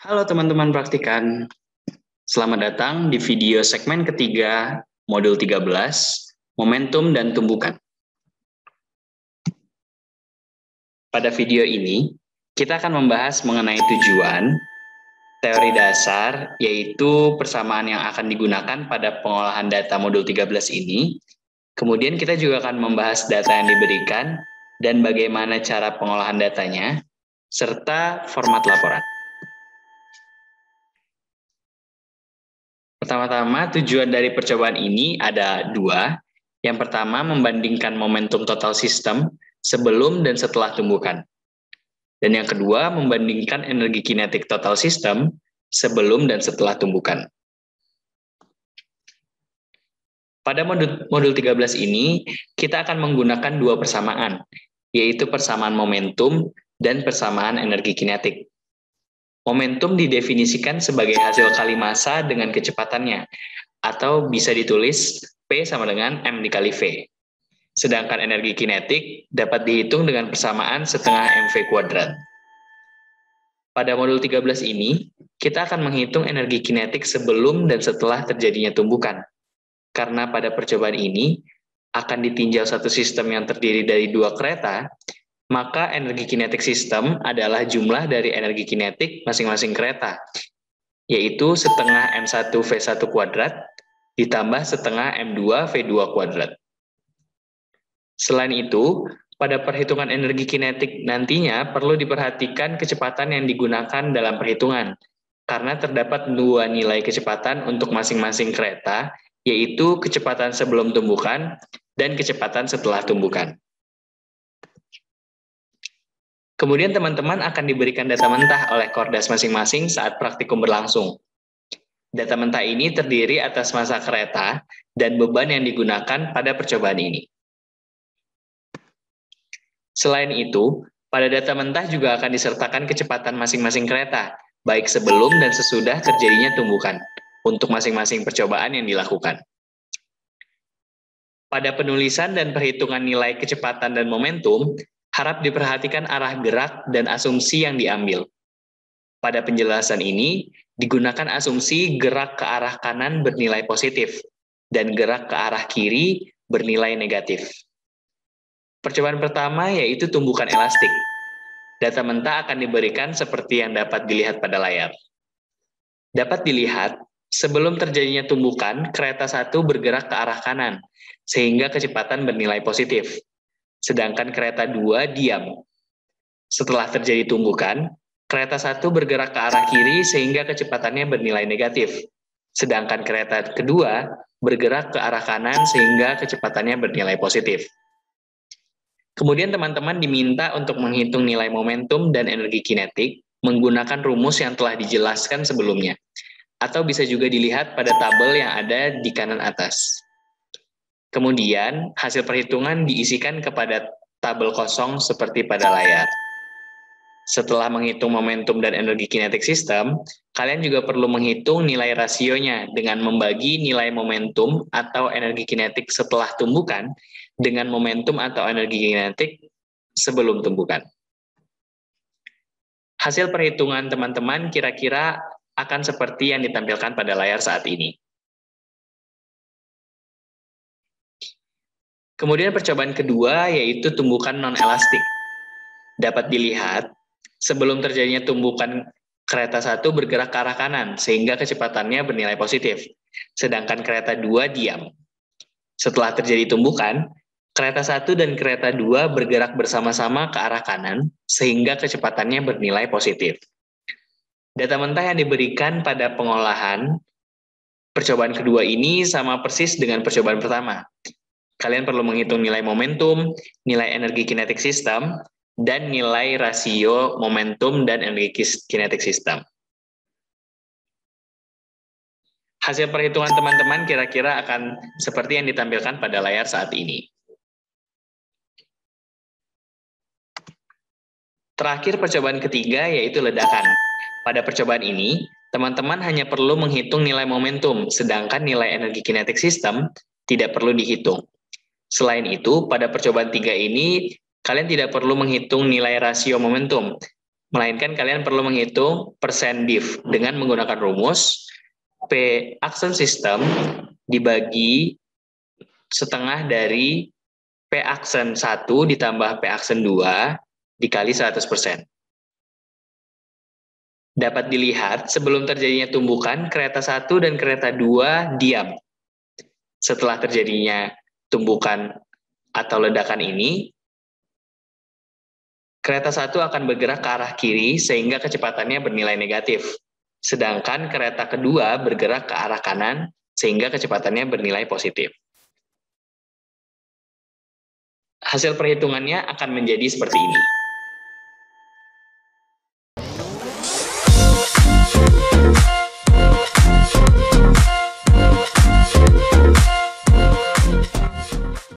Halo teman-teman praktikan, selamat datang di video segmen ketiga modul 13, Momentum dan Tumbukan. Pada video ini, kita akan membahas mengenai tujuan, teori dasar, yaitu persamaan yang akan digunakan pada pengolahan data modul 13 ini. Kemudian kita juga akan membahas data yang diberikan dan bagaimana cara pengolahan datanya, serta format laporan. Pertama-tama, tujuan dari percobaan ini ada dua. Yang pertama, membandingkan momentum total sistem sebelum dan setelah tumbukan. Dan yang kedua, membandingkan energi kinetik total sistem sebelum dan setelah tumbukan. Pada modul 13 ini, kita akan menggunakan dua persamaan, yaitu persamaan momentum dan persamaan energi kinetik. Momentum didefinisikan sebagai hasil kali massa dengan kecepatannya, atau bisa ditulis P sama dengan M dikali V. Sedangkan energi kinetik dapat dihitung dengan persamaan setengah MV kuadrat. Pada modul 13 ini, kita akan menghitung energi kinetik sebelum dan setelah terjadinya tumbukan. Karena pada percobaan ini akan ditinjau satu sistem yang terdiri dari dua kereta, maka energi kinetik sistem adalah jumlah dari energi kinetik masing-masing kereta, yaitu setengah M1 V1 kuadrat ditambah setengah M2 V2 kuadrat. Selain itu, pada perhitungan energi kinetik nantinya perlu diperhatikan kecepatan yang digunakan dalam perhitungan, karena terdapat dua nilai kecepatan untuk masing-masing kereta, yaitu kecepatan sebelum tumbukan dan kecepatan setelah tumbukan. Kemudian teman-teman akan diberikan data mentah oleh Kordas masing-masing saat praktikum berlangsung. Data mentah ini terdiri atas massa kereta dan beban yang digunakan pada percobaan ini. Selain itu, pada data mentah juga akan disertakan kecepatan masing-masing kereta, baik sebelum dan sesudah terjadinya tumbukan, untuk masing-masing percobaan yang dilakukan. Pada penulisan dan perhitungan nilai kecepatan dan momentum, harap diperhatikan arah gerak dan asumsi yang diambil. Pada penjelasan ini, digunakan asumsi gerak ke arah kanan bernilai positif, dan gerak ke arah kiri bernilai negatif. Percobaan pertama yaitu tumbukan elastik. Data mentah akan diberikan seperti yang dapat dilihat pada layar. Dapat dilihat, sebelum terjadinya tumbukan, kereta satu bergerak ke arah kanan, sehingga kecepatan bernilai positif. Sedangkan kereta 2 diam. Setelah terjadi tumbukan, kereta 1 bergerak ke arah kiri sehingga kecepatannya bernilai negatif. Sedangkan kereta kedua bergerak ke arah kanan sehingga kecepatannya bernilai positif. Kemudian teman-teman diminta untuk menghitung nilai momentum dan energi kinetik menggunakan rumus yang telah dijelaskan sebelumnya. Atau bisa juga dilihat pada tabel yang ada di kanan atas. Kemudian, hasil perhitungan diisikan kepada tabel kosong seperti pada layar. Setelah menghitung momentum dan energi kinetik sistem, kalian juga perlu menghitung nilai rasionya dengan membagi nilai momentum atau energi kinetik setelah tumbukan dengan momentum atau energi kinetik sebelum tumbukan. Hasil perhitungan teman-teman kira-kira akan seperti yang ditampilkan pada layar saat ini. Kemudian percobaan kedua yaitu tumbukan non-elastik. Dapat dilihat, sebelum terjadinya tumbukan, kereta satu bergerak ke arah kanan sehingga kecepatannya bernilai positif, sedangkan kereta 2 diam. Setelah terjadi tumbukan, kereta 1 dan kereta 2 bergerak bersama-sama ke arah kanan sehingga kecepatannya bernilai positif. Data mentah yang diberikan pada pengolahan percobaan kedua ini sama persis dengan percobaan pertama. Kalian perlu menghitung nilai momentum, nilai energi kinetik sistem, dan nilai rasio momentum dan energi kinetik sistem. Hasil perhitungan teman-teman kira-kira akan seperti yang ditampilkan pada layar saat ini. Terakhir percobaan ketiga yaitu ledakan. Pada percobaan ini, teman-teman hanya perlu menghitung nilai momentum, sedangkan nilai energi kinetik sistem tidak perlu dihitung. Selain itu, pada percobaan 3 ini, kalian tidak perlu menghitung nilai rasio momentum, Melainkan kalian perlu menghitung persen diff dengan menggunakan rumus P aksen sistem dibagi setengah dari P aksen 1 ditambah P aksen 2 dikali 100%. Dapat dilihat sebelum terjadinya tumbukan, kereta 1 dan kereta 2 diam. Setelah terjadinya tumbukan atau ledakan ini, kereta 1 akan bergerak ke arah kiri sehingga kecepatannya bernilai negatif. Sedangkan kereta kedua bergerak ke arah kanan sehingga kecepatannya bernilai positif. Hasil perhitungannya akan menjadi seperti ini.